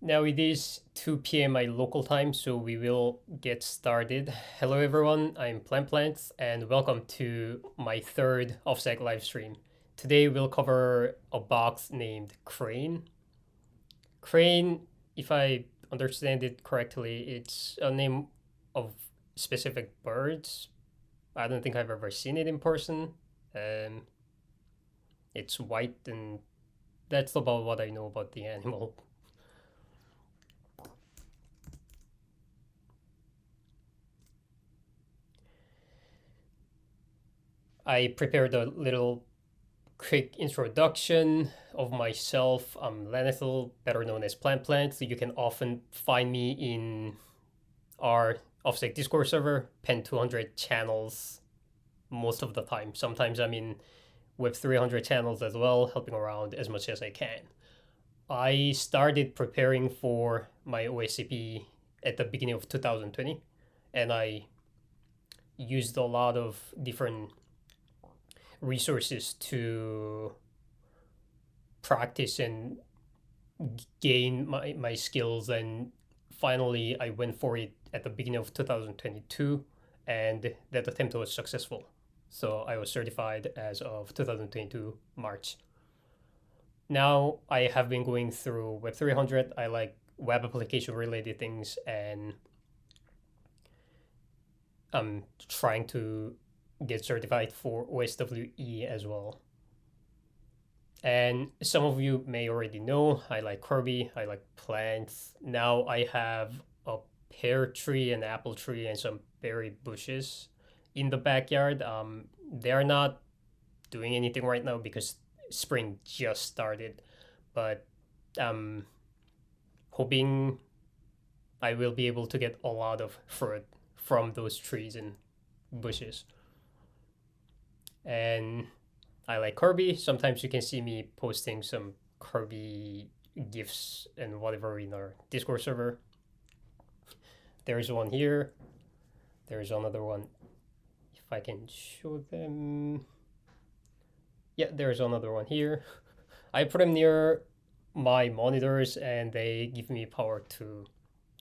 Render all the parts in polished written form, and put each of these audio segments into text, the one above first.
Now it is 2 p.m. my local time, so we will get started. Hello everyone, I'm Plantplants, and welcome to my third OffSec live stream. Today we'll cover a box named Crane. Crane, if I understand it correctly, it's a name of specific birds. I don't think I've ever seen it in person. It's white, and that's about what I know about the animal. I prepared a little quick introduction of myself. I'm Lenethal, better known as Plantplants. You can often find me in our OffSec Discord server, Pen 200 channels most of the time. Sometimes I'm in Web 300 channels as well, helping around as much as I can. I started preparing for my OSCP at the beginning of 2020, and I used a lot of different resources to practice and gain my skills, and finally I went for it at the beginning of 2022, and that attempt was successful. So I was certified as of 2022 March. Now I have been going through Web 300. I like web application related things, and I'm trying to get certified for OSWE as well. And some of you may already know, I like Kirby, I like plants. Now I have a pear tree, an apple tree, and some berry bushes in the backyard. They're not doing anything right now because spring just started, but I'm hoping I will be able to get a lot of fruit from those trees and bushes. And I like Kirby. Sometimes you can see me posting some Kirby GIFs and whatever in our Discord server. There's one here. There's another one. If I can show them. Yeah, there's another one here. I put them near my monitors and they give me power to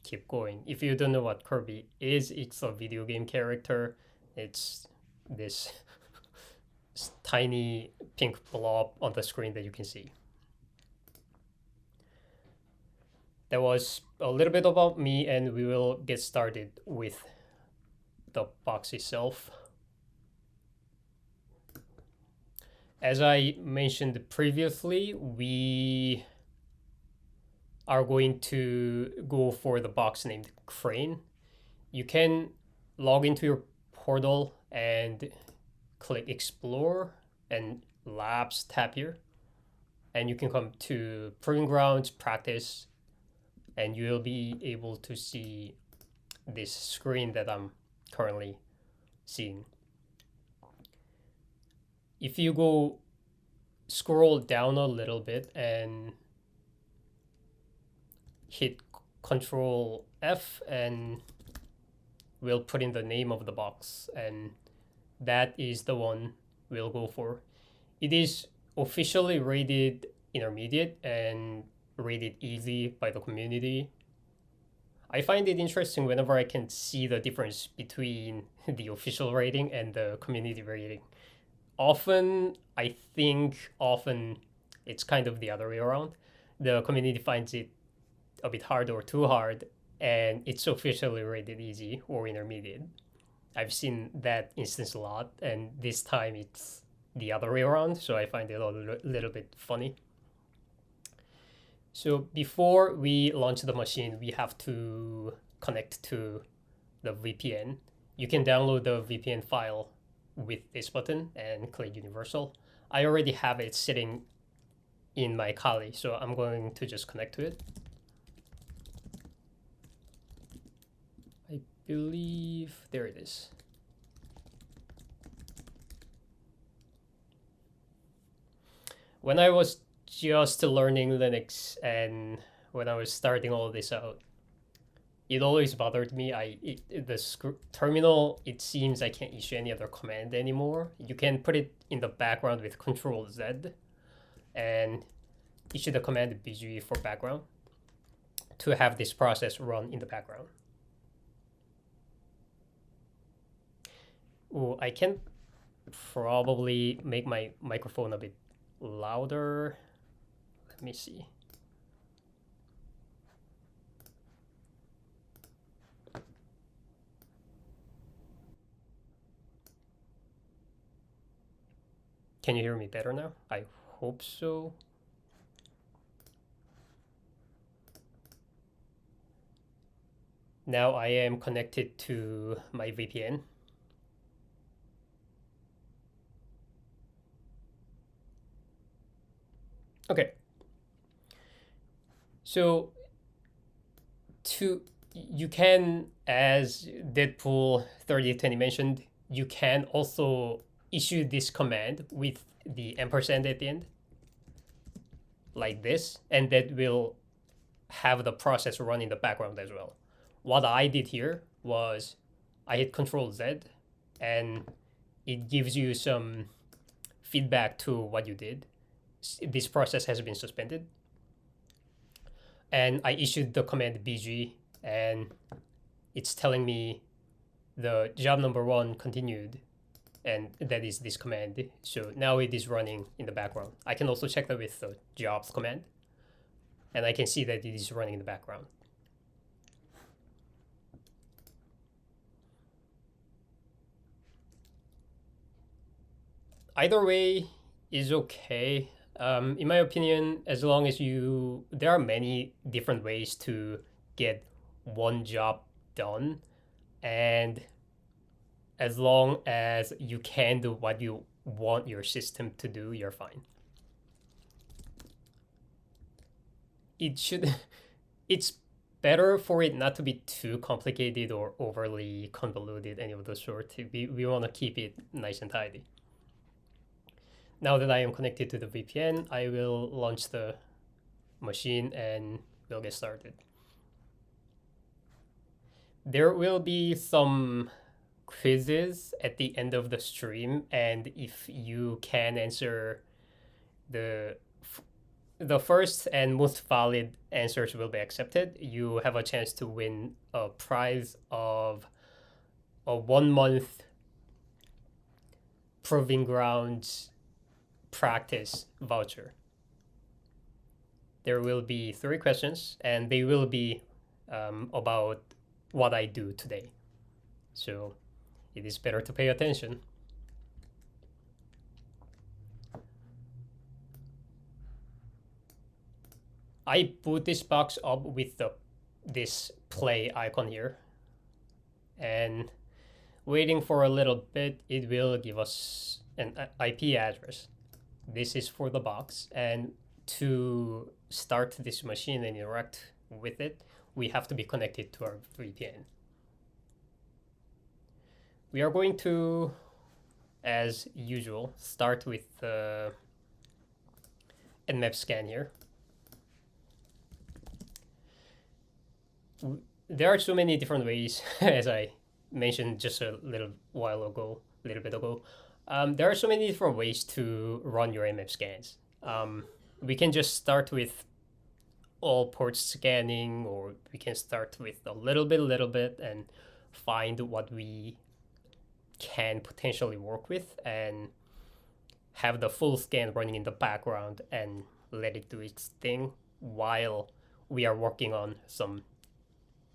keep going. If you don't know what Kirby is, it's a video game character. It's this tiny pink blob on the screen that you can see. That was a little bit about me, and we will get started with the box itself. As I mentioned previously, we are going to go for the box named Crane. You can log into your portal and click Explore and Labs tab here, and you can come to Proving Grounds, Practice, and you will be able to see this screen that I'm currently seeing. If you go scroll down a little bit and hit Control F, and we'll put in the name of the box, and that is the one we'll go for. It is officially rated intermediate and rated easy by the community. I find it interesting whenever I can see the difference between the official rating and the community rating. Often it's kind of the other way around. The community finds it a bit hard or too hard, and it's officially rated easy or intermediate. I've seen that instance a lot, and this time it's the other way around, so I find it a little bit funny. So before we launch the machine, we have to connect to the VPN. You can download the VPN file with this button and click Universal. I already have it sitting in my Kali, so I'm going to just connect to it. I believe there it is. When I was just learning Linux and when I was starting all this out, it always bothered me. The terminal, it seems I can't issue any other command anymore. You can put it in the background with Control Z and issue the command BG for background to have this process run in the background. Ooh, I can probably make my microphone a bit louder. Let me see. Can you hear me better now? I hope so. Now I am connected to my VPN. Okay. So you can, as Deadpool 3020 mentioned, you can also issue this command with the ampersand at the end, like this, and that will have the process run in the background as well. What I did here was I hit Control Z, and it gives you some feedback to what you did. This process has been suspended. And I issued the command BG, and it's telling me the job number 1 continued, and that is this command. So now it is running in the background. I can also check that with the jobs command, and I can see that it is running in the background. Either way is okay. In my opinion, as long as there are many different ways to get one job done, and as long as you can do what you want your system to do, you're fine. It's better for it not to be too complicated or overly convoluted, any of those sorts. We want to keep it nice and tidy. Now that I am connected to the VPN, I will launch the machine and we'll get started. There will be some quizzes at the end of the stream, and if you can answer the first and most valid answers will be accepted. You have a chance to win a prize of a 1-month Proving Grounds practice voucher. There will be 3 questions, and they will be about what I do today. So it is better to pay attention. I boot this box up with this play icon here, and waiting for a little bit, it will give us an IP address. This is for the box, and to start this machine and interact with it, we have to be connected to our VPN. We are going to, as usual, start with the nmap scan here. There are so many different ways, as I mentioned just a little bit ago. There are so many different ways to run your nmap scans. We can just start with all ports scanning, or we can start with a little bit, and find what we can potentially work with, and have the full scan running in the background and let it do its thing while we are working on some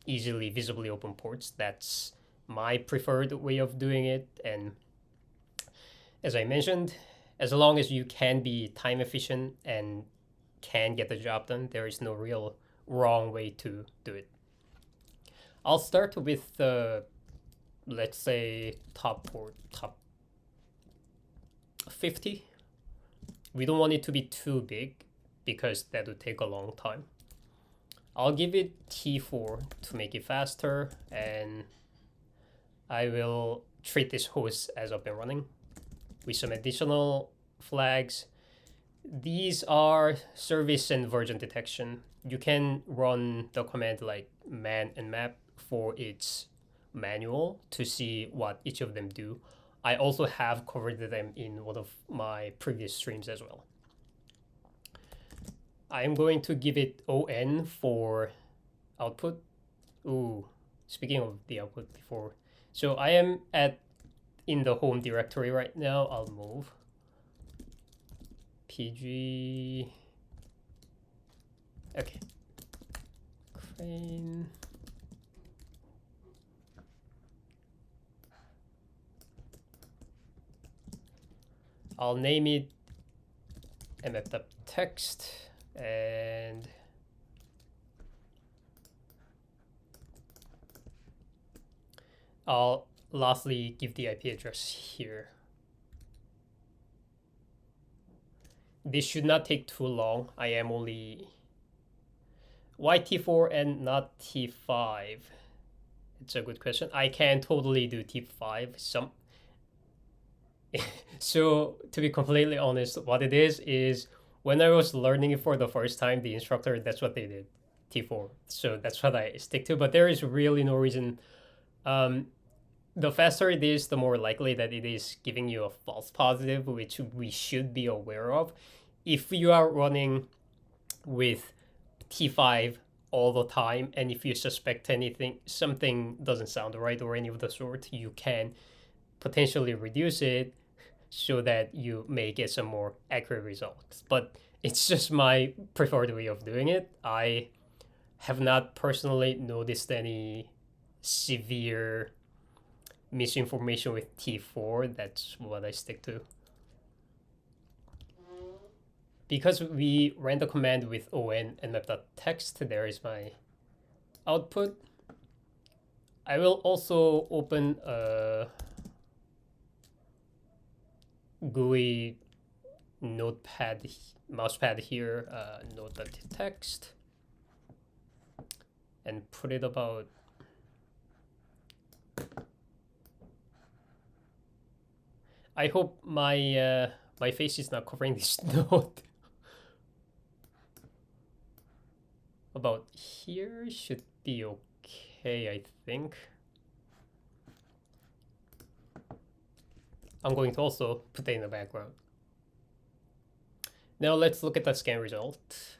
easily visibly open ports. That's my preferred way of doing it. And as I mentioned, as long as you can be time efficient and can get the job done, there is no real wrong way to do it. I'll start with the, let's say, top 50. We don't want it to be too big because that would take a long time. I'll give it T4 to make it faster, and I will treat this host as up and running with some additional flags. These are service and version detection. You can run the command like man and map for its manual to see what each of them do. I also have covered them in one of my previous streams as well. I'm going to give it ON for output. Ooh, speaking of the output before. So I am in the home directory right now. I'll move PG. Okay. Crane. I'll name it nmap.text and I'll lastly give the IP address here. This should not take too long. I am only... Why T4 and not T5? It's a good question. I can totally do T5. So to be completely honest, what it is when I was learning it for the first time, the instructor, that's what they did, T4. So that's what I stick to. But there is really no reason. The faster it is, the more likely that it is giving you a false positive, which we should be aware of. If you are running with T5 all the time, and if you suspect something doesn't sound right or any of the sort, you can potentially reduce it so that you may get some more accurate results. But it's just my preferred way of doing it. I have not personally noticed any severe misinformation with T4. That's what I stick to. Because we ran the command with on nmap.text, there is my output. I will also open a GUI notepad, mousepad here, node.text, and put it about... I hope my my face is not covering this node. About here should be okay, I think. I'm going to also put it in the background. Now let's look at the scan result.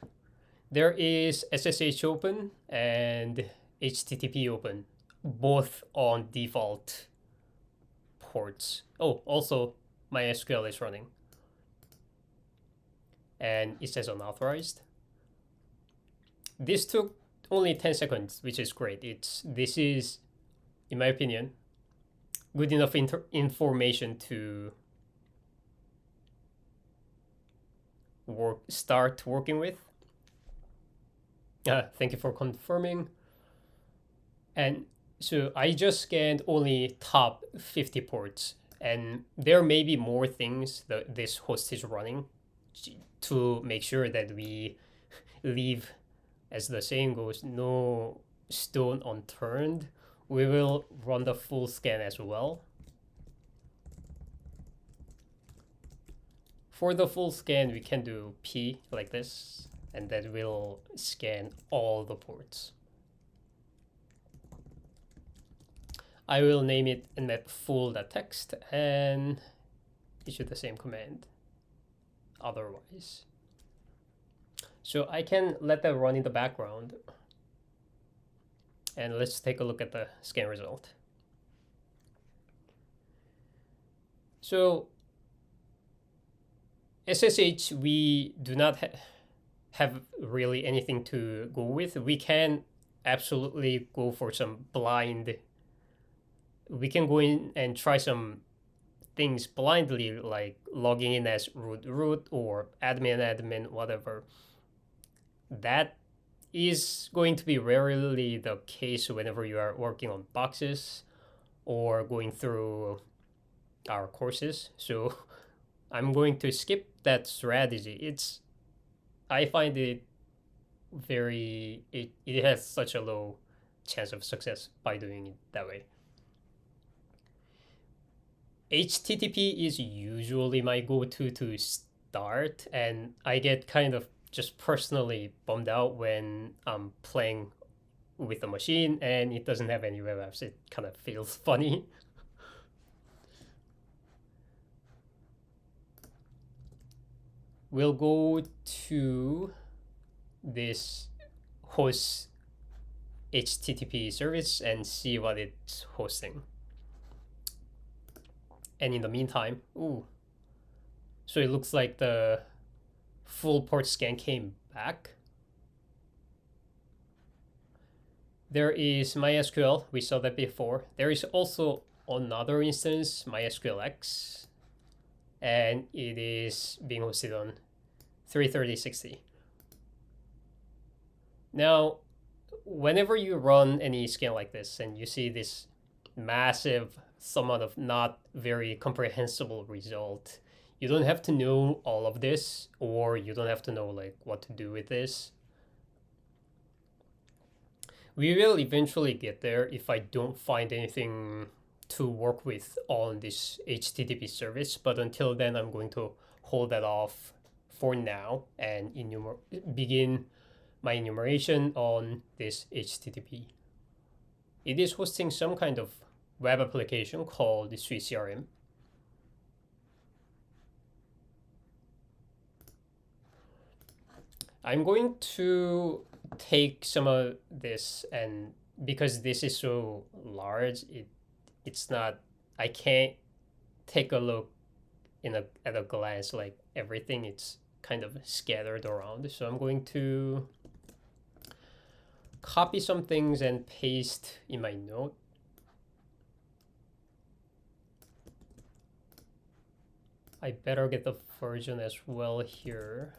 There is SSH open and HTTP open, both on default ports. Oh, also MySQL is running. And it says unauthorized. This took only 10 seconds, which is great. This is, in my opinion, good enough information to start working with. Thank you for confirming. And so I just scanned only top 50 ports, and there may be more things that this host is running to make sure that we leave, as the saying goes, no stone unturned. We will run the full scan as well. For the full scan, we can do P like this, and that will scan all the ports. I will name it nmap full.text and issue the same command otherwise. So I can let that run in the background. And let's take a look at the scan result. So SSH, we do not have really anything to go with. We can absolutely go for some blind. We can go in and try some things blindly, like logging in as root or admin, whatever. That is going to be rarely the case whenever you are working on boxes or going through our courses. So I'm going to skip that strategy. I find it it has such a low chance of success by doing it that way. HTTP is usually my go-to to start, and I get kind of just personally bummed out when I'm playing with a machine and it doesn't have any web apps. It kind of feels funny. We'll go to this host HTTP service and see what it's hosting. And in the meantime, so it looks like the full port scan came back. There is MySQL, we saw that before. There is also another instance, MySQLX, and it is being hosted on 33060. Now, whenever you run any scan like this and you see this massive somewhat of not very comprehensible result, you don't have to know all of this, or you don't have to know like what to do with this. We will eventually get there if I don't find anything to work with on this HTTP service, but until then I'm going to hold that off for now and begin my enumeration on this HTTP. It is hosting some kind of web application called the SweetCRM. I'm going to take some of this, and because this is so large, it's not, I can't take a look at a glance like everything. It's kind of scattered around. So I'm going to copy some things and paste in my note. I better get the version as well here.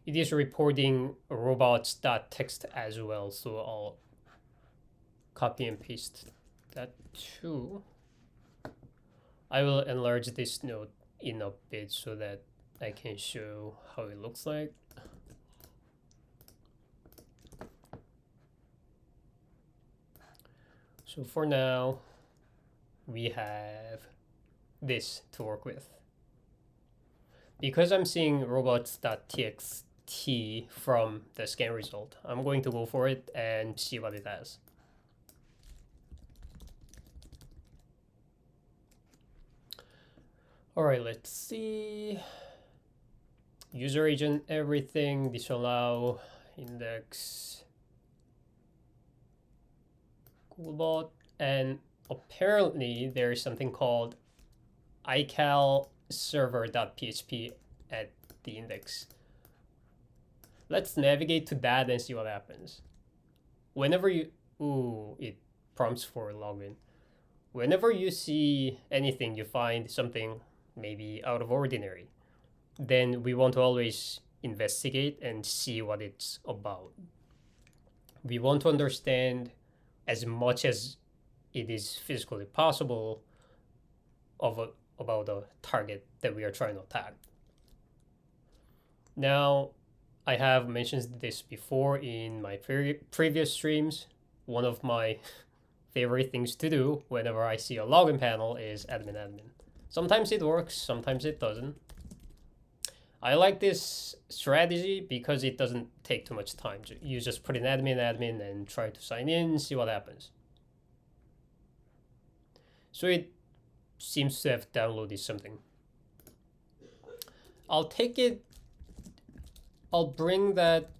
It is reporting robots.txt as well, so I'll copy and paste that too. I will enlarge this note in a bit so that I can show how it looks like. So for now, we have this to work with. Because I'm seeing robots.txt from the scan result, I'm going to go for it and see what it has. All right, let's see. User agent, everything, disallow, index, Googlebot, and apparently there is something called ical server.php at the index. Let's navigate to that and see what happens. Whenever you, it prompts for login. Whenever you see anything, you find something maybe out of ordinary, then we want to always investigate and see what it's about. We want to understand as much as it is physically possible about the target that we are trying to attack. Now, I have mentioned this before in my previous streams. One of my favorite things to do whenever I see a login panel is admin. Sometimes it works, sometimes it doesn't. I like this strategy because it doesn't take too much time. You just put in admin and try to sign in, see what happens. So it seems to have downloaded something. I'll take it, I'll bring that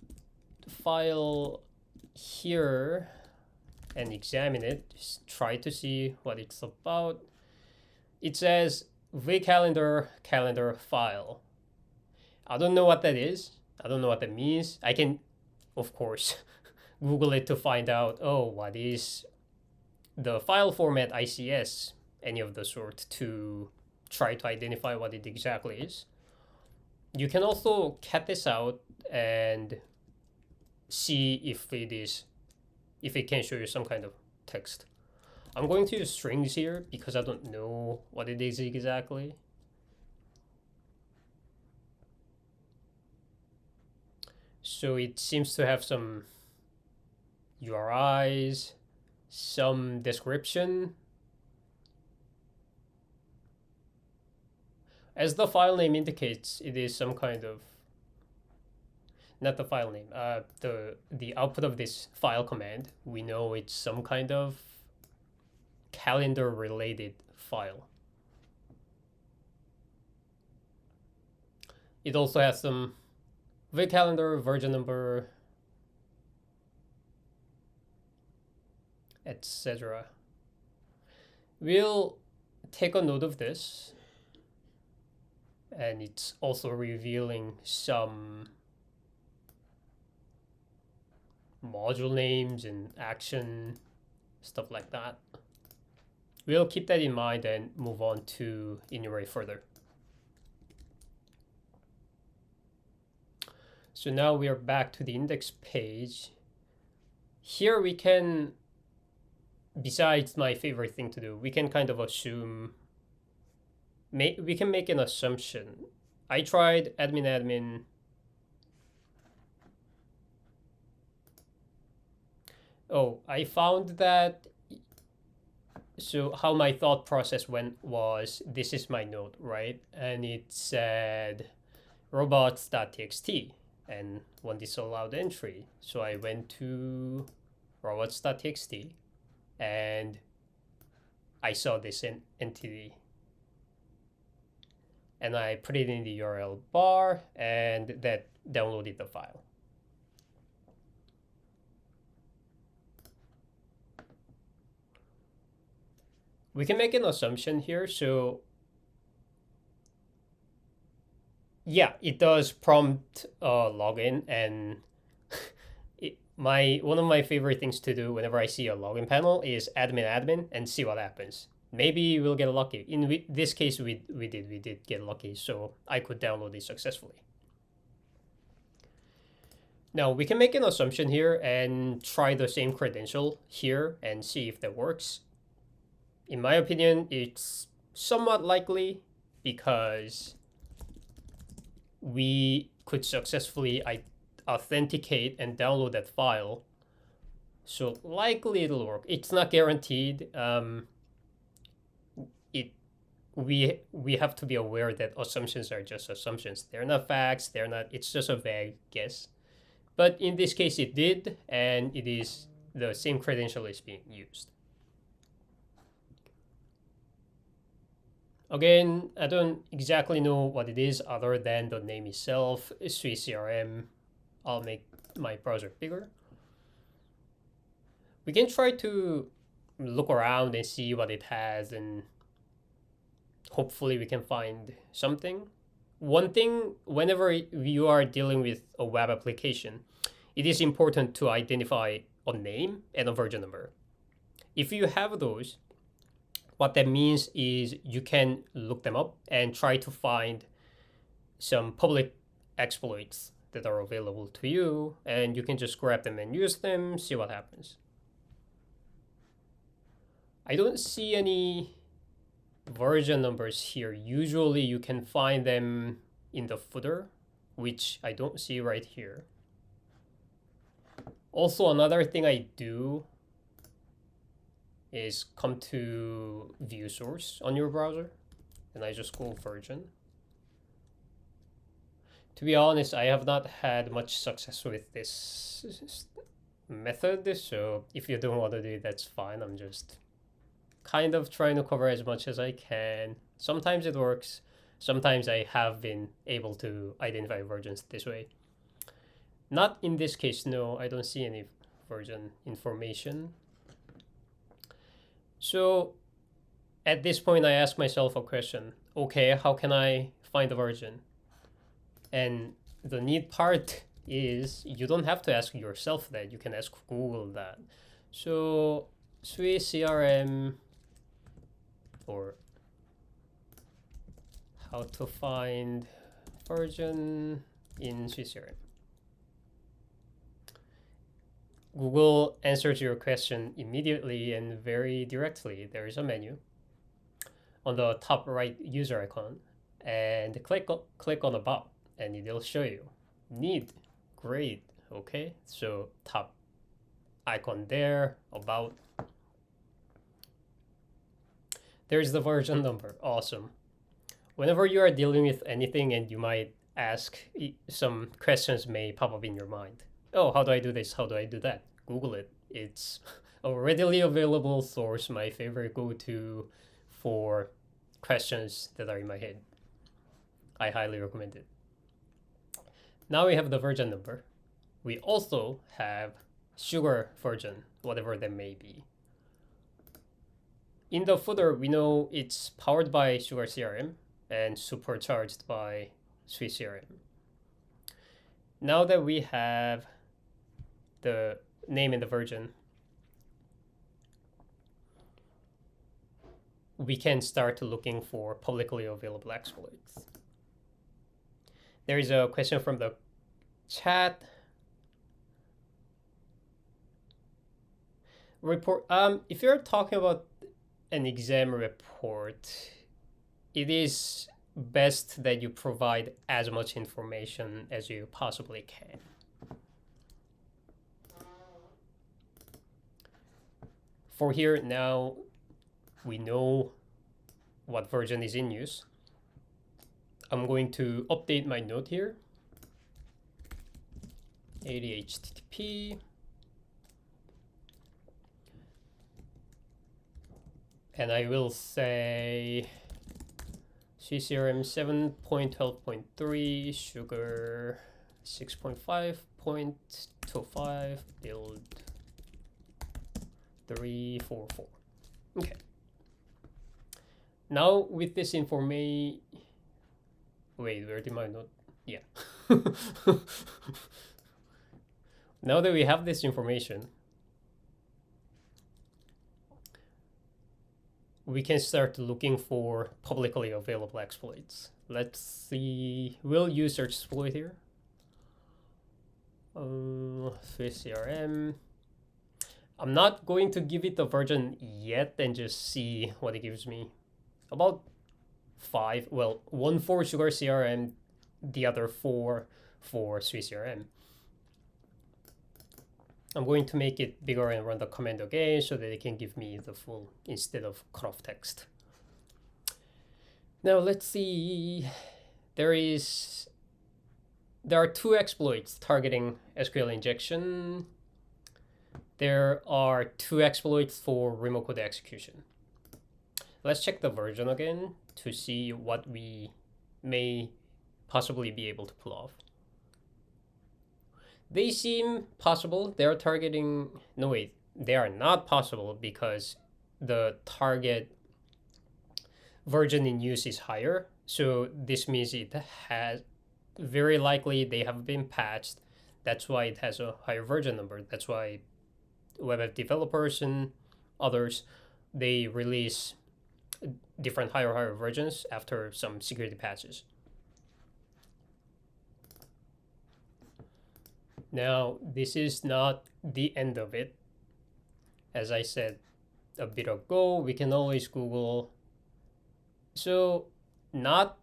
file here and examine it, just try to see what it's about. It says vCalendar calendar file. I don't know what that is. I don't know what that means. I can, of course, Google it to find out, what is the file format, ICS, any of the sort, to try to identify what it exactly is. You can also cat this out and see if it can show you some kind of text. I'm going to use strings here because I don't know what it is exactly. So it seems to have some URIs, some description. As the file name indicates, it is some kind of, not the file name, the output of this file command, we know it's some kind of calendar related file. It also has some V calendar, version number, etc. We'll take a note of this, and it's also revealing some module names and action, stuff like that. We'll keep that in mind and move on to enumerate further. So now we are back to the index page. Here we can, besides my favorite thing to do, we can kind of assume, we can make an assumption. I tried admin. Oh, I found that, so how my thought process went was, this is my node, right? And it said robots.txt and one disallowed entry. So I went to robots.txt and I saw this entity. And I put it in the URL bar and that downloaded the file. We can make an assumption here. So yeah, it does prompt login, and one of my favorite things to do whenever I see a login panel is admin and see what happens. Maybe we'll get lucky. In this case, we did get lucky, so I could download it successfully. Now we can make an assumption here and try the same credential here and see if that works. In my opinion, it's somewhat likely because we could successfully authenticate and download that file. So likely it'll work. It's not guaranteed. We have to be aware that assumptions are just assumptions. They're not facts. They're not. It's just a vague guess. But in this case, it did, and it is the same credential is being used. Again, I don't exactly know what it is other than the name itself, SwiCRM. I'll make my browser bigger. We can try to look around and see what it has, and hopefully we can find something. One thing, whenever you are dealing with a web application, it is important to identify a name and a version number. If you have those, what that means is you can look them up and try to find some public exploits that are available to you, and you can just grab them and use them, see what happens. I don't see any version numbers here. Usually you can find them in the footer, which I don't see right here. Also, another thing I do is come to view source on your browser, and I just go version. To be honest, I have not had much success with this method, so if you don't want to do it, that's fine. I'm just kind of trying to cover as much as I can. Sometimes it works. Sometimes I have been able to identify versions this way. Not in this case, no, I don't see any version information. So at this point, I ask myself a question. Okay, how can I find the version? And the neat part is you don't have to ask yourself that. You can ask Google that. So SwiCRM, or how to find version in SwiCRM. Google answers your question immediately and very directly. There is a menu on the top right user icon, and click on About, and it'll show you. Neat, great, okay? So top icon there, About. There's the version number, awesome. Whenever you are dealing with anything and you might ask, some questions may pop up in your mind. Oh, how do I do this? How do I do that? Google it. It's a readily available source, my favorite go-to for questions that are in my head. I highly recommend it. Now we have the version number. We also have sugar version, whatever that may be. In the footer, we know it's powered by Sugar CRM and supercharged by Sweet CRM. Now that we have the name and the version, we can start looking for publicly available exploits. There is a question from the chat. Report. If you're talking about an exam report, it is best that you provide as much information as you possibly can. For here now, we know what version is in use. I'm going to update my note here. HTTP. And I will say CCRM 7.12.3, sugar 6.5.25, build 344. Okay. Now with this information, wait, where did my note? Yeah. Now that we have this information, we can start looking for publicly available exploits. Let's see, we'll use search exploit here. Swiss CRM. I'm not going to give it the version yet and just see what it gives me. About 5, well, 1 for Sugar CRM, the other 4 for Swiss CRM. I'm going to make it bigger and run the command again so that it can give me the full instead of cutoff text. Now let's see. There are 2 exploits targeting SQL injection. There are 2 exploits for remote code execution. Let's check the version again to see what we may possibly be able to pull off. They seem possible. They are targeting, no wait, they are not possible because the target version in use is higher. So this means it has, very likely they have been patched. That's why it has a higher version number. That's why web app developers and others, they release different higher versions after some security patches. Now, this is not the end of it. As I said a bit ago, we can always Google. So not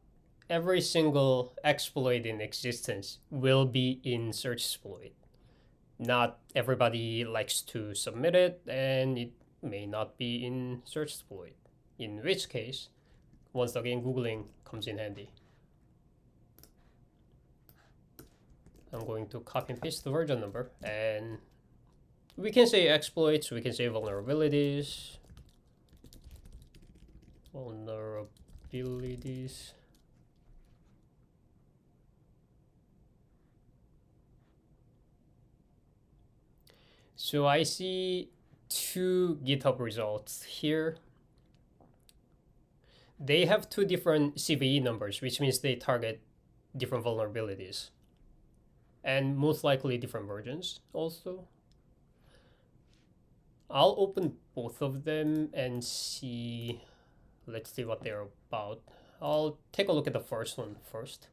every single exploit in existence will be in search exploit. Not everybody likes to submit it, and it may not be in search exploit, in which case, once again, Googling comes in handy. I'm going to copy and paste the version number, and we can say exploits, we can say vulnerabilities. So I see 2 GitHub results here. They have 2 different CVE numbers, which means they target different vulnerabilities. And most likely different versions also. I'll open both of them and see, let's see what they're about. I'll take a look at the first one first.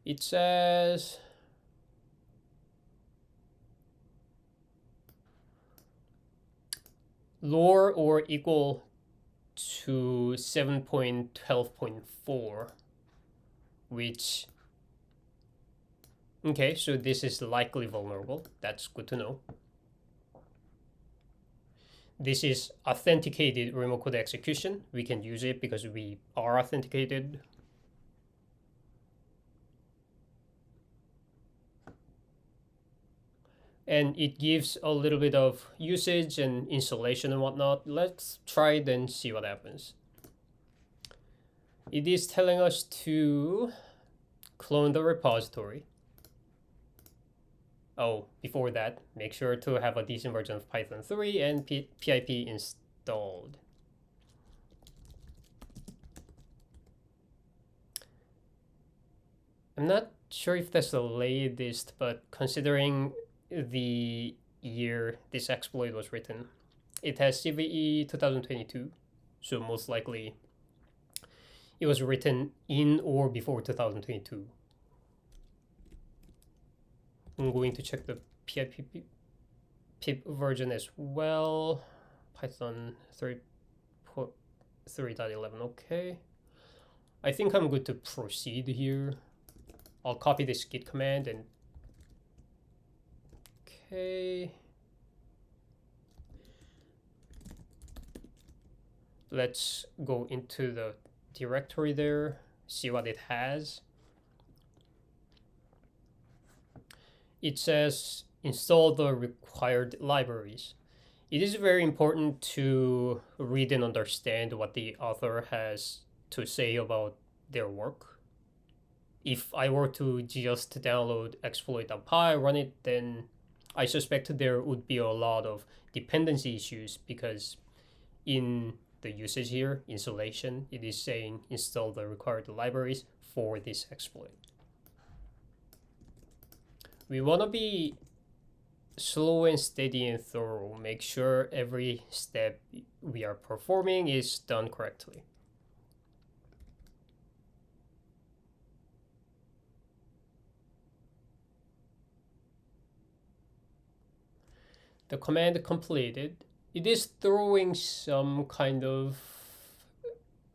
It says lower or equal to 7.12.4, which, okay, so this is likely vulnerable. That's good to know. This is authenticated remote code execution. We can use it because we are authenticated. And it gives a little bit of usage and installation and whatnot. Let's try it and see what happens. It is telling us to clone the repository. Oh, before that, make sure to have a decent version of Python 3 and pip installed. I'm not sure if that's the latest, but considering the year this exploit was written, it has CVE 2022, so most likely it was written in or before 2022. I'm going to check the pip version as well. Python 3.3.11. Okay. I think I'm good to proceed here. I'll copy this git command and okay. Let's go into the directory there, see what it has. It says install the required libraries. It is very important to read and understand what the author has to say about their work. If I were to just download exploit.py, run it, then I suspect there would be a lot of dependency issues because in the usage here, installation, it is saying install the required libraries for this exploit. We want to be slow and steady and thorough. Make sure every step we are performing is done correctly. The command completed. It is throwing some kind of,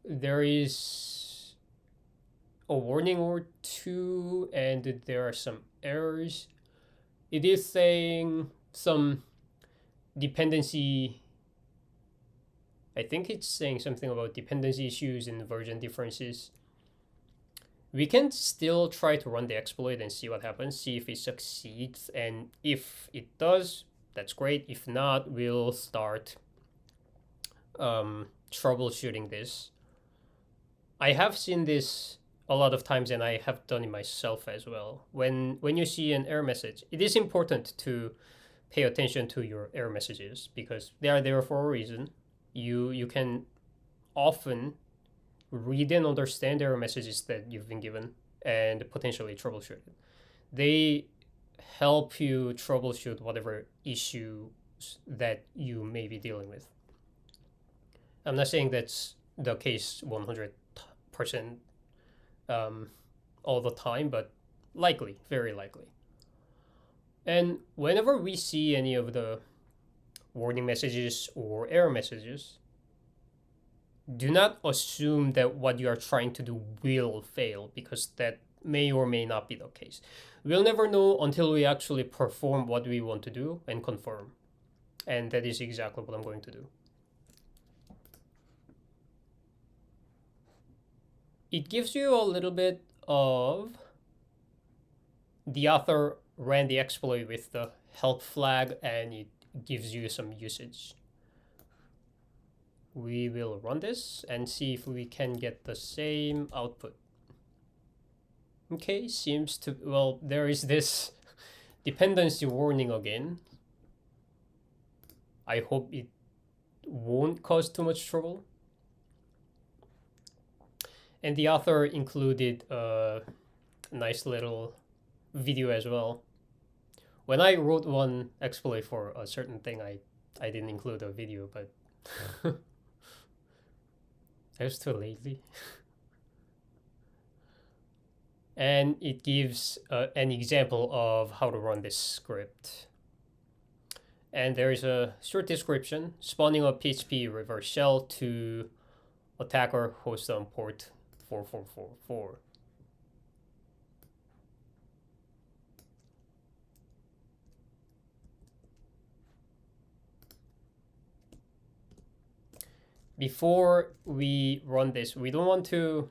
there is a warning or two and there are some errors. It is saying some dependency, I think it's saying something about dependency issues and version differences. We can still try to run the exploit and see what happens, see if it succeeds, and if it does, that's great. If not, we'll start troubleshooting this. I have seen this a lot of times and I have done it myself as well. When you see an error message, it is important to pay attention to your error messages because they are there for a reason. You can often read and understand error messages that you've been given and potentially troubleshoot it. They help you troubleshoot whatever issues that you may be dealing with. I'm not saying that's the case 100% all the time, but likely, very likely. And whenever we see any of the warning messages or error messages, do not assume that what you are trying to do will fail because that may or may not be the case. We'll never know until we actually perform what we want to do and confirm. And that is exactly what I'm going to do. It gives you a little bit of the author ran the exploit with the help flag and it gives you some usage. We will run this and see if we can get the same output. Okay, seems to, well, there is this dependency warning again. I hope it won't cause too much trouble. And the author included a nice little video as well. When I wrote one exploit for a certain thing, I didn't include a video, but I was too lazy. And it gives an example of how to run this script. And there is a short description, spawning a PHP reverse shell to attacker host on port 4444. Before we run this, we don't want to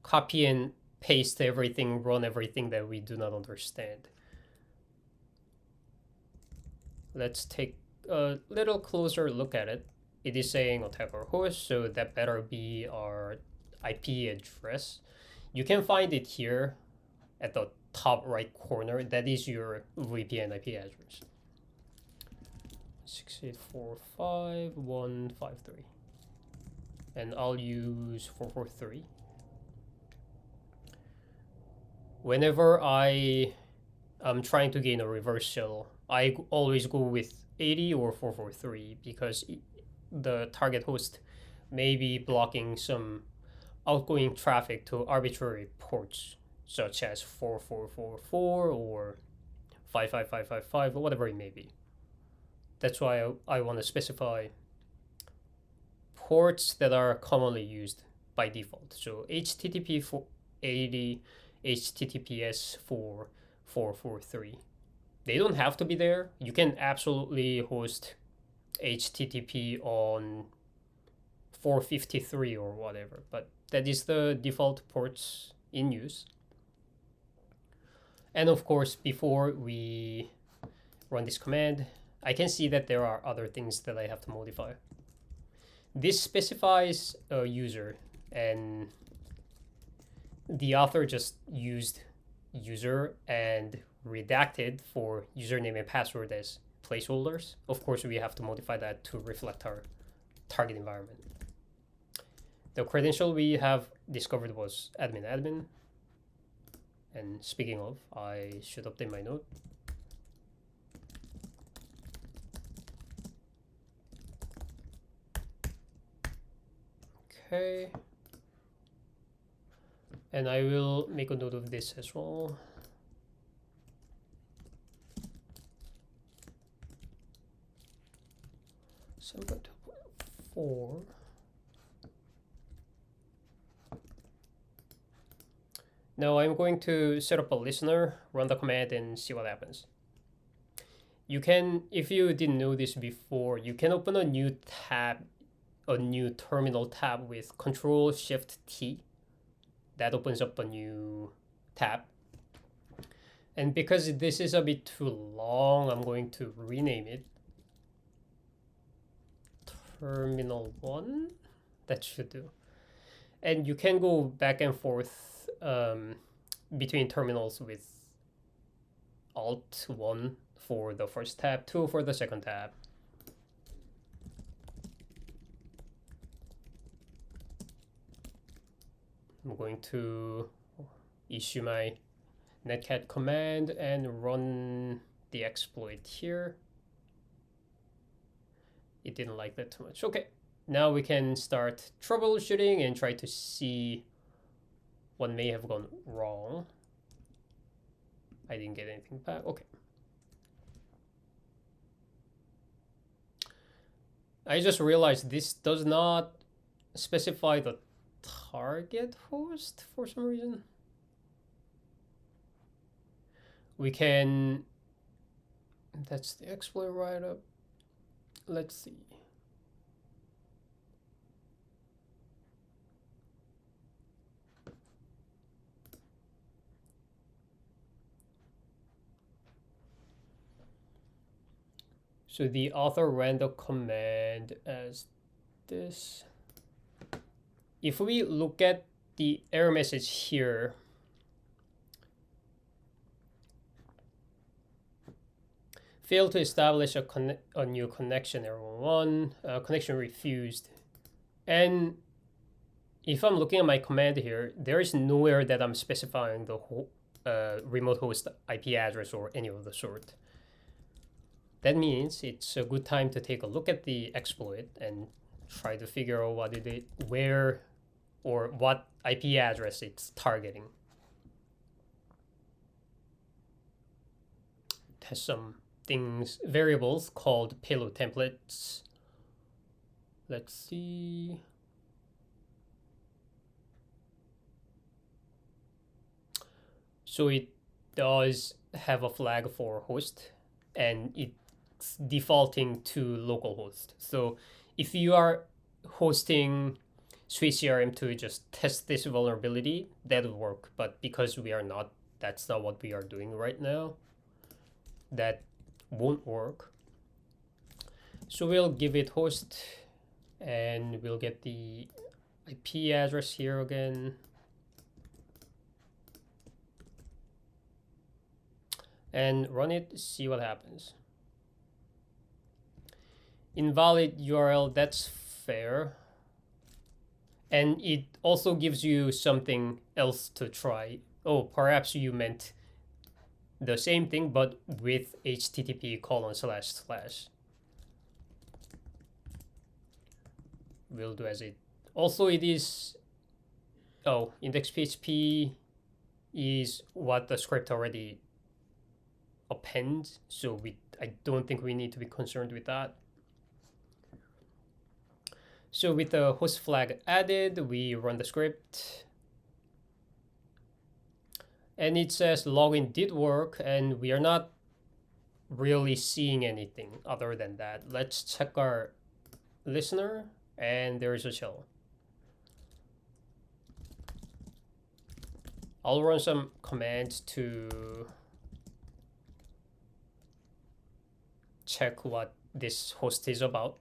copy and paste everything, run everything that we do not understand. Let's take a little closer look at it. It is saying attacker host, so that better be our IP address, you can find it here at the top right corner. That is your VPN IP address. 6845153. And I'll use 443. Whenever I am trying to gain a reverse shell, I always go with 80 or 443 because the target host may be blocking some outgoing traffic to arbitrary ports, such as 4444 or 55555 or whatever it may be. That's why I want to specify ports that are commonly used by default. So HTTP for 80, HTTPS for 443. They don't have to be there. You can absolutely host HTTP on 453 or whatever, but that is the default ports in use. And of course, before we run this command, I can see that there are other things that I have to modify. This specifies a user, and the author just used user and redacted for username and password as placeholders. Of course, we have to modify that to reflect our target environment. The credential we have discovered was admin. And speaking of, I should update my node. Okay. And I will make a note of this as well. So 4. Now I'm going to set up a listener, run the command, and see what happens. You can, if you didn't know this before, you can open a new tab, a new terminal tab with Control-Shift-T. That opens up a new tab. And because this is a bit too long, I'm going to rename it Terminal 1. That should do. And you can go back and forth between terminals with Alt 1 for the first tab, 2 for the second tab. I'm going to issue my netcat command and run the exploit here. It didn't like that too much. Okay, now we can start troubleshooting and try to see what may have gone wrong. I didn't get anything back. Okay. I just realized this does not specify the target host for some reason. We can, that's the exploit write-up. Let's see. So the author ran the command as this. If we look at the error message here, failed to establish a new connection, error 1, connection refused. And if I'm looking at my command here, there is nowhere that I'm specifying the remote host IP address or any of the sort. That means it's a good time to take a look at the exploit and try to figure out what where or what IP address it's targeting. It has some variables called payload templates. Let's see. So it does have a flag for host, and it's defaulting to localhost. So if you are hosting SweetCRM to just test this vulnerability, that would work. But because we are not, that's not what we are doing right now, that won't work. So we'll give it host, and we'll get the IP address here again. And run it, see what happens. Invalid URL, that's fair. And it also gives you something else to try. Oh, perhaps you meant the same thing, but with http:// We'll do as it. Also, it is, oh, index.php is what the script already appends, so I don't think we need to be concerned with that. So with the host flag added, we run the script. And it says login did work, and we are not really seeing anything other than that. Let's check our listener, and there is a shell. I'll run some commands to check what this host is about.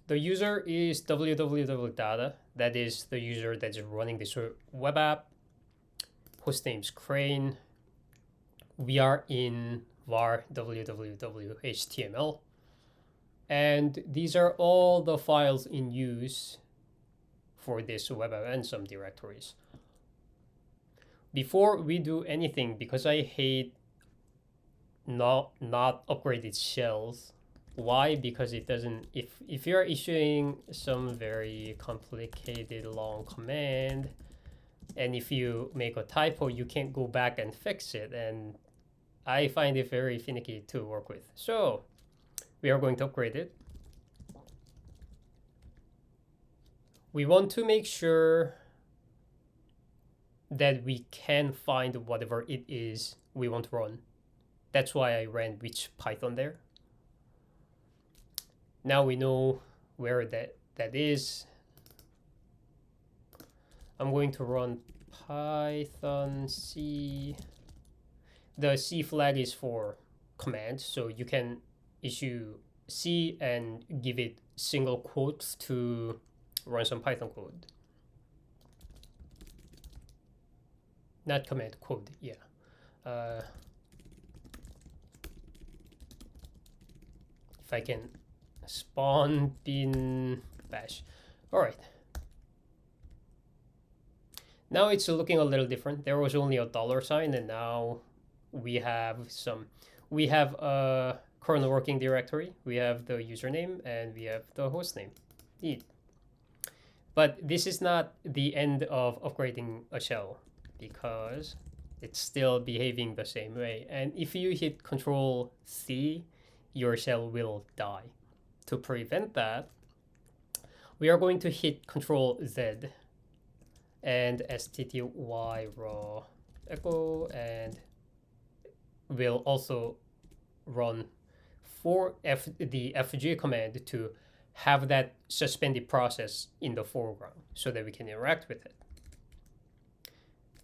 The user is www.data. That is the user that's running this web app. Hostname's Crane. We are in var www.html. And these are all the files in use for this web app and some directories. Before we do anything, because I hate not upgraded shells. Why? Because it doesn't, if you're issuing some very complicated long command, and if you make a typo, you can't go back and fix it, and I find it very finicky to work with. So we are going to upgrade it. We want to make sure that we can find whatever it is we want to run. That's why I ran which Python there. Now we know where that is. I'm going to run Python C. The C flag is for command, so you can issue C and give it single quotes to run some Python code. Not command, code, yeah. If I can spawn bin bash. All right. Now it's looking a little different. There was only a $sign, and now we have a kernel working directory. We have the username and we have the host name. Neat. But this is not the end of upgrading a shell, because it's still behaving the same way. And if you hit Control C, your shell will die. To prevent that, we are going to hit Control Z and stty raw echo, and we'll also run for the fg command to have that suspended process in the foreground so that we can interact with it.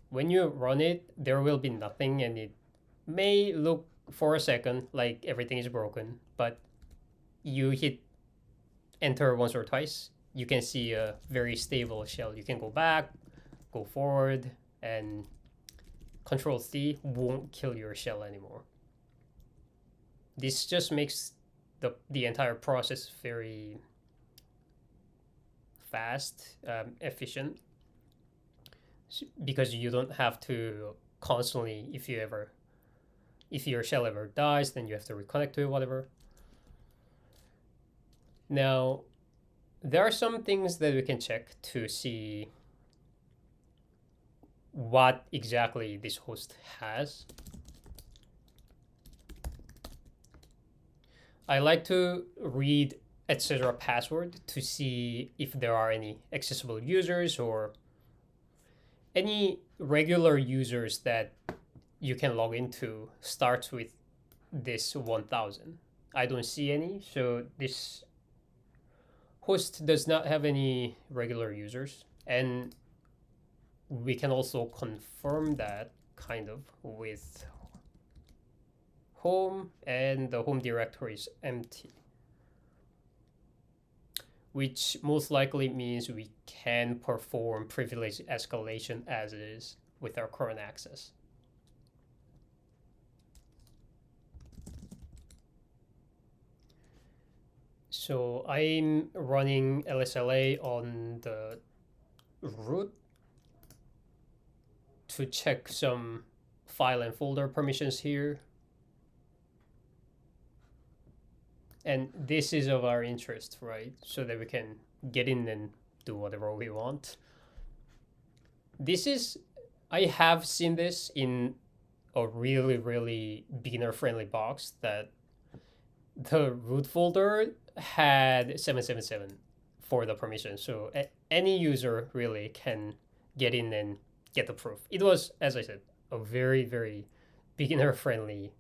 When you run it, there will be nothing, and it may look for a second like everything is broken, but you hit enter once or twice, you can see a very stable shell. You can go back, go forward, and Control C won't kill your shell anymore. This just makes the entire process very fast, efficient, because you don't have to constantly, if your shell ever dies, then you have to reconnect to it, whatever. Now, there are some things that we can check to see what exactly this host has. I like to read etc. password to see if there are any accessible users or any regular users that you can log into starts with this 1000. I don't see any, so this host does not have any regular users, and we can also confirm that kind of with home, and the home directory is empty. which most likely means we can perform privilege escalation as is with our current access. So I'm running LSLA on the root to check some file and folder permissions here. And this is of our interest, right? So that we can get in and do whatever we want. This is, I have seen this in a really, really beginner-friendly box that the root folder had 777 for the permission. So any user really can get in and get the proof. It was, as I said, a very, very beginner-friendly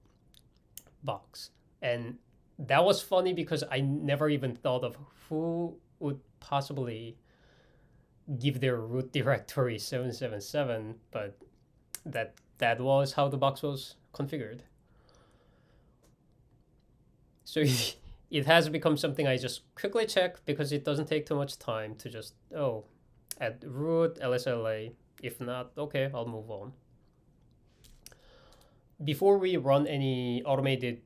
box. And that was funny because I never even thought of who would possibly give their root directory 777, but that was how the box was configured. So it has become something I just quickly check because it doesn't take too much time to just, add root LSLA. If not, okay, I'll move on. Before we run any automated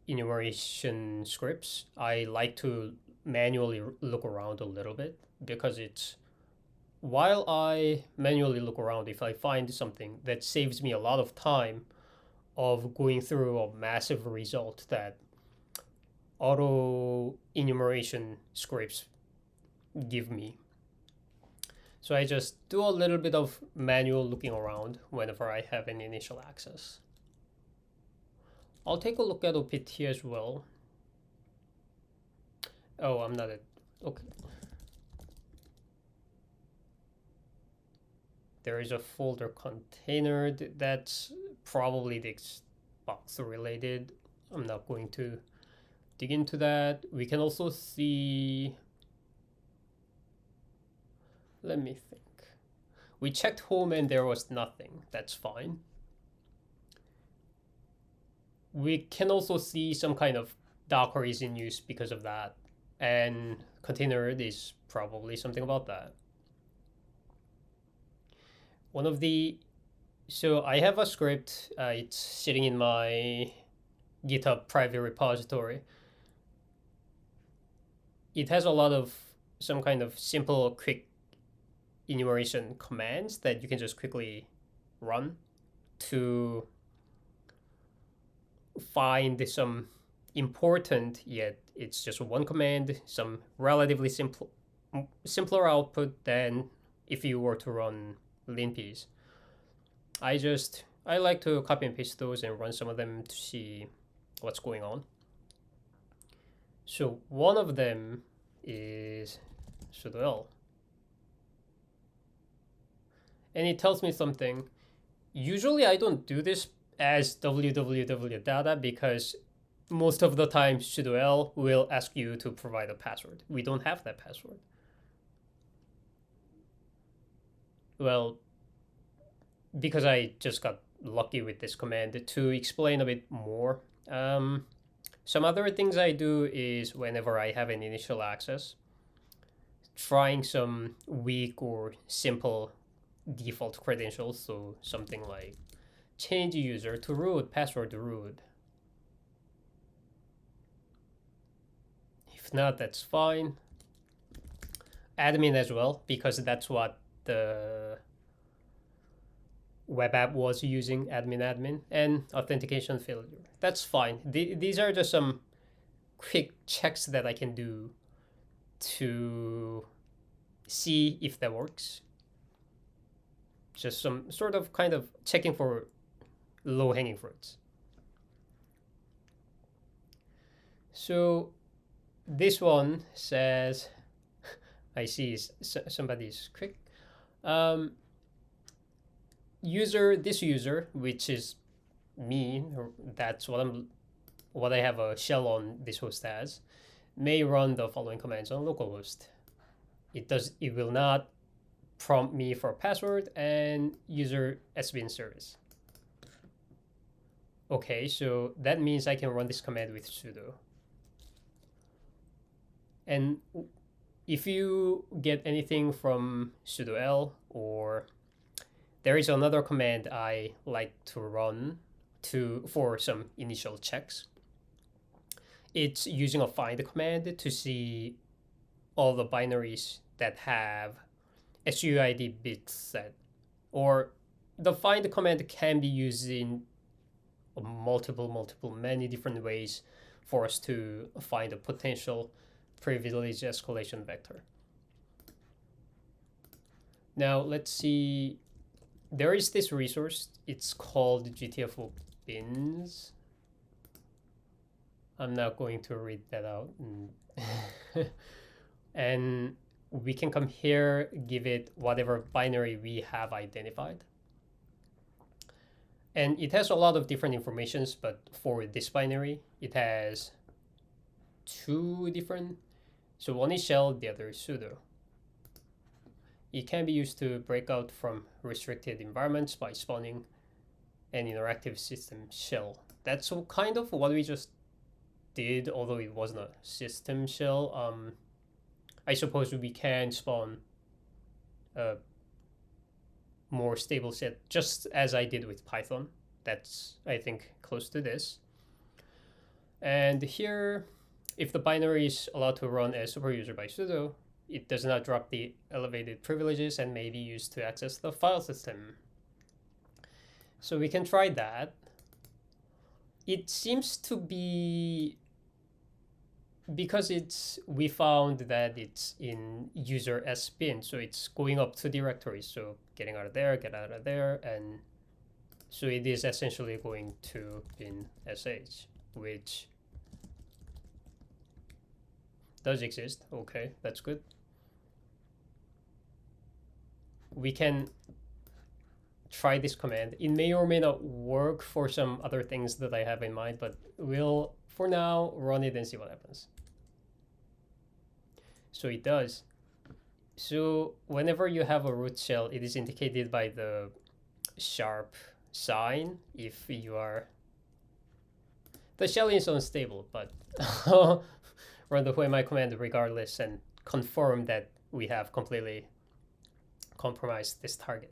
enumeration scripts, I like to manually look around a little bit because while I manually look around, if I find something that saves me a lot of time of going through a massive result that auto enumeration scripts give me. So I just do a little bit of manual looking around whenever I have an initial access. I'll take a look at OPT as well. Oh, I'm not at, okay. There is a folder container that's probably the box related. I'm not going to dig into that. We can also see, let me think. We checked home and there was nothing. That's fine. We can also see some kind of Docker is in use because of that. And container is probably something about that. So I have a script, it's sitting in my GitHub private repository. It has a lot of some kind of simple, quick enumeration commands that you can just quickly run to find some important, yet it's just one command, some relatively simpler output than if you were to run linpies. I like to copy and paste those and run some of them to see what's going on. So one of them is sudo l. And it tells me something. Usually I don't do this as www data because most of the time sudo l will ask you to provide a password. We don't have that password. Well, because I just got lucky with this command. To explain a bit more, some other things I do is whenever I have an initial access, trying some weak or simple default credentials, so something like change user to root, password to root. If not, that's fine. Admin as well, because that's what the web app was using, admin, and authentication failure. That's fine. These are just some quick checks that I can do to see if that works. Just some sort of kind of checking for low-hanging fruits. So this one says, I see somebody's quick. This user, which is me, that's what I have a shell on this host as, may run the following commands on localhost. It will not prompt me for a password and user sbin service. Okay, so that means I can run this command with sudo. And if you get anything from sudo l, or there is another command I like to run for some initial checks. It's using a find command to see all the binaries that have SUID bits set. Or the find command can be used in many different ways for us to find a potential privilege escalation vector. Now let's see. There is this resource. It's called GTFO bins. I'm not going to read that out. And we can come here, give it whatever binary we have identified. And it has a lot of different informations, but for this binary, it has two different. So one is shell, the other is sudo. It can be used to break out from restricted environments by spawning an interactive system shell. That's kind of what we just did, although it wasn't a system shell. I suppose we can spawn a more stable set, just as I did with Python. That's, I think, close to this. And here, if the binary is allowed to run as superuser by sudo, it does not drop the elevated privileges and may be used to access the file system. So we can try that. It seems to be, because we found that it's in user S bin, so it's going up to directories. So getting out of there, get out of there, and so it is essentially going to bin sh, which does exist. Okay, that's good. We can try this command. It may or may not work for some other things that I have in mind, but we'll, for now, run it and see what happens. So it does. So whenever you have a root shell, it is indicated by the sharp sign if you are... The shell is unstable, but run the whoami command regardless and confirm that we have completely compromised this target.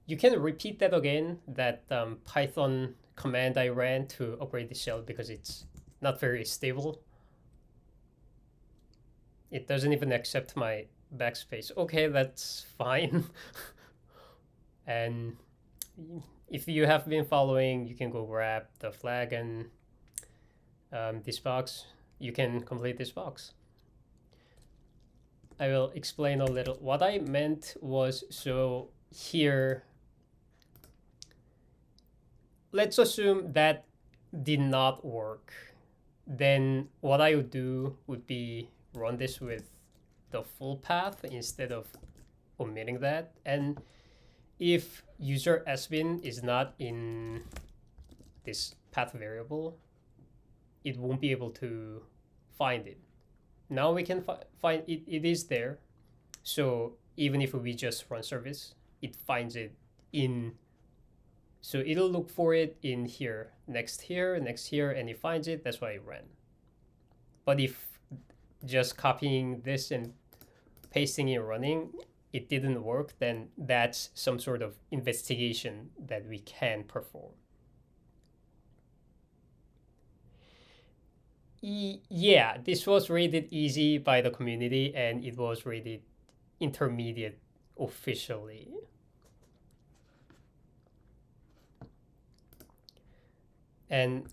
You can repeat that again, that Python command I ran to upgrade the shell, because it's not very stable. It doesn't even accept my backspace. Okay, that's fine. And if you have been following, you can go grab the flag and this box. You can complete this box. I will explain a little. What I meant was, so here, let's assume that did not work. Then what I would do would be run this with the full path instead of omitting that. And if user sbin is not in this path variable, it won't be able to find it. Now we can find it. It is there. So even if we just run service, it finds it in. So it'll look for it in here, next here, and it finds it. That's why it ran. But if just copying this and pasting it running, it didn't work, then that's some sort of investigation that we can perform. Yeah, this was rated easy by the community, and it was rated intermediate officially. And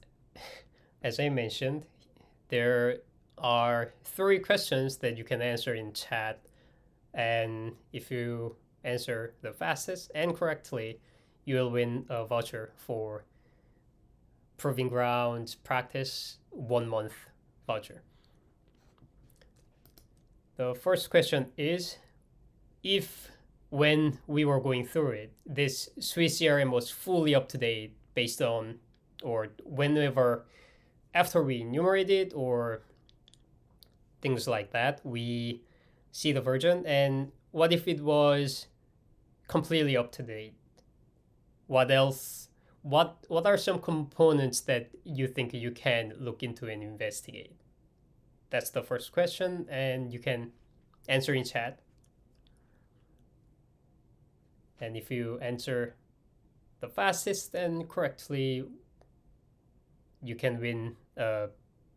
as I mentioned, there are 3 questions that you can answer in chat. And if you answer the fastest and correctly, you will win a voucher for Proving Grounds practice 1-month voucher. The first question is, if when we were going through it, this Swiss CRM was fully up to date based on, or whenever after we enumerated or things like that, we see the version, and what if it was completely up to date? What else? What are some components that you think you can look into and investigate? that's the first question, and you can answer in chat. And if you answer the fastest and correctly, you can win a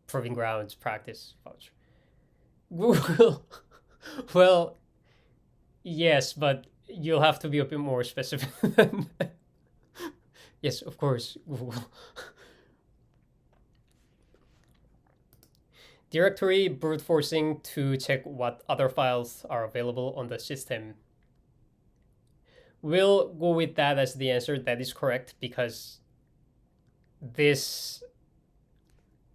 Proving Grounds practice voucher. Google. Well, yes, but you'll have to be a bit more specific than that. Yes, of course, Google. Directory brute forcing to check what other files are available on the system. We'll go with that as the answer. That is correct, because this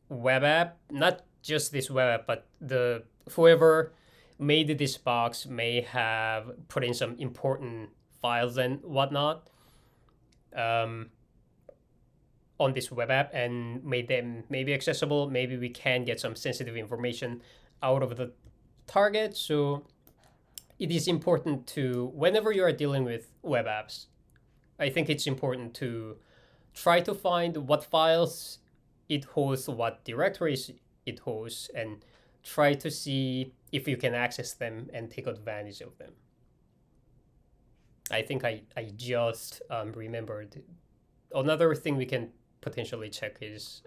web app, not just this web app, but the whoever made this box may have put in some important files and whatnot on this web app and made them maybe accessible. Maybe we can get some sensitive information out of the target. So it is important to, whenever you are dealing with web apps, I think it's important to try to find what files it hosts, what directories it hosts, and try to see if you can access them and take advantage of them. I think I just remembered. Another thing we can potentially check is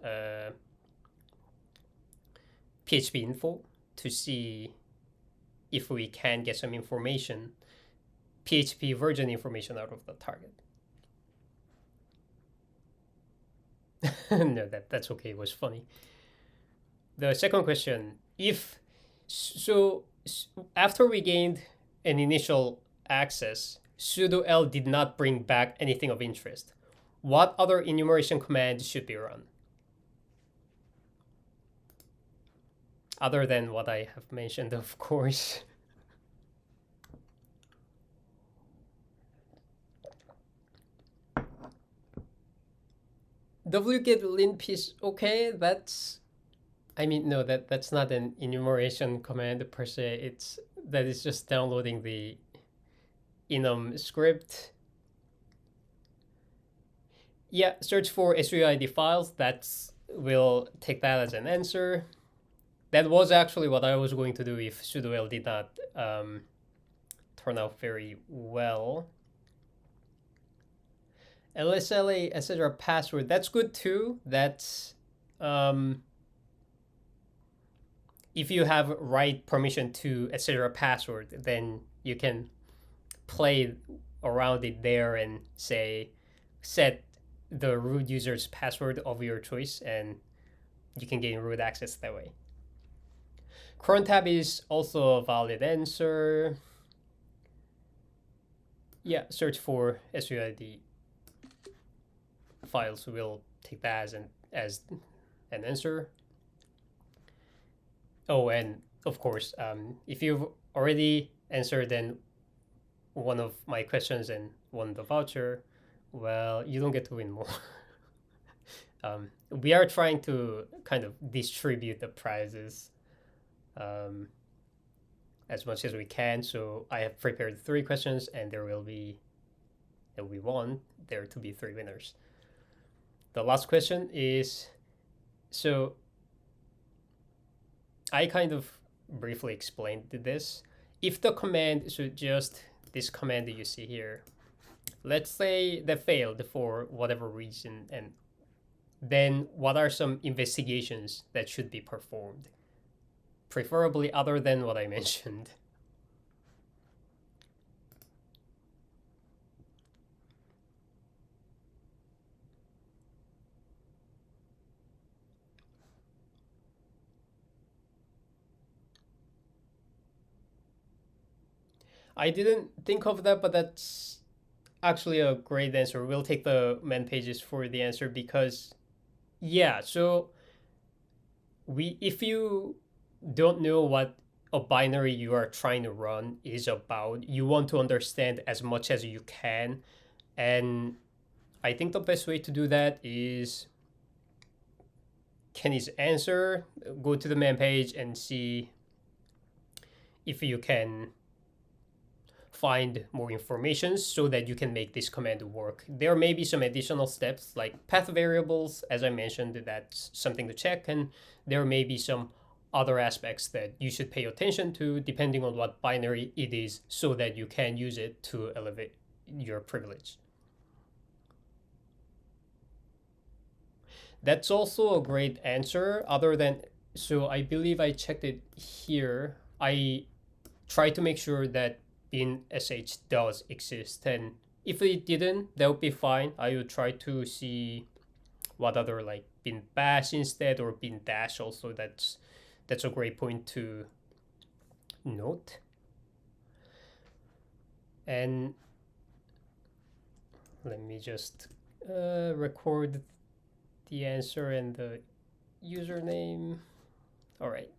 PHP info to see if we can get some information, PHP version information out of the target. No, that's okay. It was funny. The second question, after we gained an initial access, sudo l did not bring back anything of interest. What other enumeration command should be run? Other than what I have mentioned, of course. wget lin piece, okay, that's, I mean, no, that's not an enumeration command per se. That is just downloading the enum script. Yeah, search for SUID files. We'll take that as an answer. That was actually what I was going to do if sudo l did not turn out very well. LSLA, etc. password, that's good too. That's if you have write permission to etc. password, then you can play around it there and say set the root user's password of your choice, and you can gain root access that way. Cron tab is also a valid answer. Yeah, search for SUID files. We'll take that as an answer. Oh, and of course, if you've already answered then one of my questions and won the voucher, well, you don't get to win more. We are trying to kind of distribute the prizes as much as we can. So I have prepared 3 questions, and there will be one. There to be 3 winners. The last question is, so I kind of briefly explained this. If the command, so just this command that you see here, let's say that failed for whatever reason, and then what are some investigations that should be performed? Preferably other than what I mentioned. I didn't think of that, but that's actually a great answer. We'll take the man pages for the answer because, yeah, so if you don't know what a binary you are trying to run is about, you want to understand as much as you can. And I think the best way to do that is Kenny's answer, go to the man page and see if you can find more information so that you can make this command work. There may be some additional steps like path variables, as I mentioned, that's something to check, and there may be some other aspects that you should pay attention to depending on what binary it is so that you can use it to elevate your privilege. That's also a great answer. So I believe I checked it here. I try to make sure that bin sh does exist, and if it didn't, that would be fine. I would try to see what other like bin bash instead or bin dash also. That's a great point to note. And let me just record the answer and the username. All right.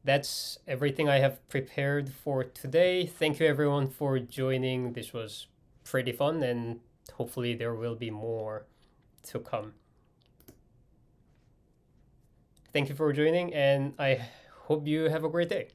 That's everything I have prepared for today. Thank you everyone for joining. This was pretty fun, and hopefully there will be more to come. Thank you for joining, and I hope you have a great day.